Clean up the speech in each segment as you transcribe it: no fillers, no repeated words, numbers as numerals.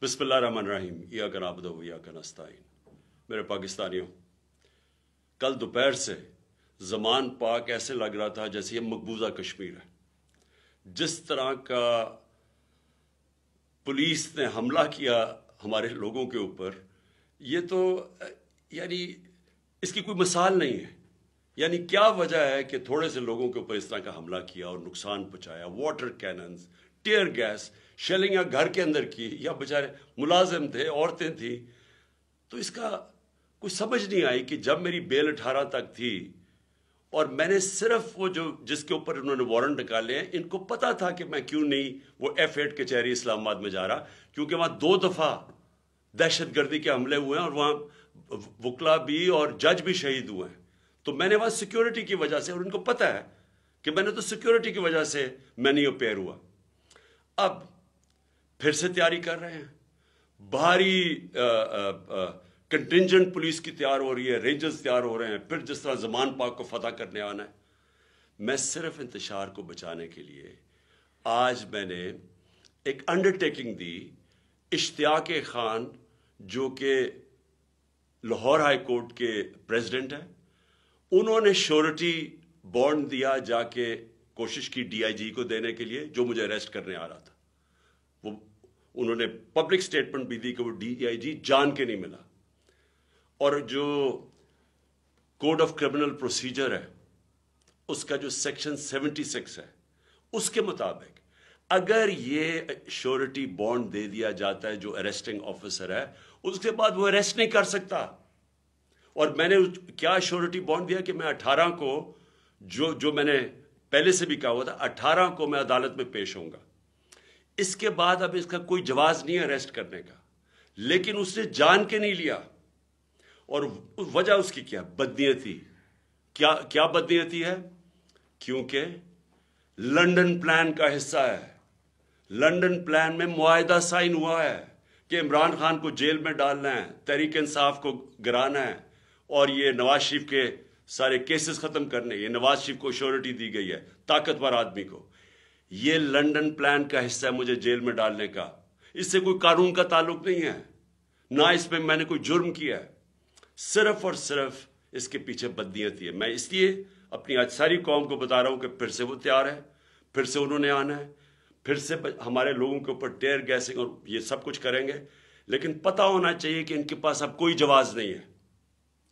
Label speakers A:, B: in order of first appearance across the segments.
A: बिस्मिल्लाहिर्रहमानिर्रहीम इय्याक नअबुदु व इय्याक नस्तईन। मेरे पाकिस्तानियों, कल दोपहर से ज़मान पाक ऐसे लग रहा था जैसे ये मकबूजा कश्मीर है। जिस तरह का पुलिस ने हमला किया हमारे लोगों के ऊपर, ये तो यानी इसकी कोई मिसाल नहीं है। यानी क्या वजह है कि थोड़े से लोगों के ऊपर इस तरह का हमला किया और नुकसान पहुंचाया। Water cannons, tear gas, shelling या घर के अंदर की, या बेचारे मुलाजिम थे, औरतें थी। तो इसका कोई समझ नहीं आई कि जब मेरी बेल 18 तक थी और मैंने सिर्फ वो जो जिसके ऊपर उन्होंने वारंट निकाले हैं, इनको पता था कि मैं क्यों नहीं वो F8 कचहरी इस्लामाबाद में जा रहा, क्योंकि वहां 2 दफा दहशतगर्दी के हमले हुए हैं और वहां वकला भी और जज भी शहीद हुए हैं। तो मैंने वहां सिक्योरिटी की वजह से, और उनको पता है कि मैंने तो सिक्योरिटी की वजह से मैं नहीं अपेयर हुआ। अब फिर से तैयारी कर रहे हैं, भारी कंटिंजेंट पुलिस की तैयार हो रही है, रेंजर्स तैयार हो रहे हैं, फिर जिस तरह ज़मान पाक को फतह करने आना है। मैं सिर्फ इंतशार को बचाने के लिए आज मैंने एक अंडरटेकिंग दी। इश्तियाक खान जो कि लाहौर हाई कोर्ट के प्रेसिडेंट हैं, उन्होंने श्योरिटी बॉन्ड दिया, जाके कोशिश की DIG को देने के लिए जो मुझे अरेस्ट करने आ रहा था। वो उन्होंने पब्लिक स्टेटमेंट भी दी कि वो DIG जान के नहीं मिला। और जो कोड ऑफ क्रिमिनल प्रोसीजर है, उसका जो सेक्शन 76 है, उसके मुताबिक अगर ये श्योरिटी बॉन्ड दे दिया जाता है जो अरेस्टिंग ऑफिसर है, उसके बाद वो अरेस्ट नहीं कर सकता। और मैंने क्या श्योरिटी बॉन्ड दिया कि मैं 18 को जो मैंने पहले से भी कहा हुआ था, 18 को मैं अदालत में पेश होऊंगा। इसके बाद अब इसका कोई जवाज नहीं है अरेस्ट करने का, लेकिन उसने जान के नहीं लिया। और वजह उसकी क्या? बदनीयती। क्या बदनीयती है? क्योंकि लंदन प्लान का हिस्सा है। लंदन प्लान में मुआहदा साइन हुआ है कि इमरान खान को जेल में डालना है, तहरीक इंसाफ को गिराना है, और ये नवाज शरीफ के सारे केसेस खत्म करने। ये नवाज शरीफ को श्योरिटी दी गई है, ताकतवर आदमी को। ये लंदन प्लान का हिस्सा है मुझे जेल में डालने का। इससे कोई कानून का ताल्लुक नहीं है, ना इसमें मैंने कोई जुर्म किया है। सिर्फ और सिर्फ इसके पीछे बदनीयती है। मैं इसलिए अपनी आज सारी कौम को बता रहा हूं कि फिर से वो तैयार है, फिर से उन्होंने आना है, फिर से हमारे लोगों के ऊपर टेयर गैसिंग और ये सब कुछ करेंगे। लेकिन पता होना चाहिए कि इनके पास अब कोई जवाब नहीं है।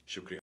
A: शुक्रिया।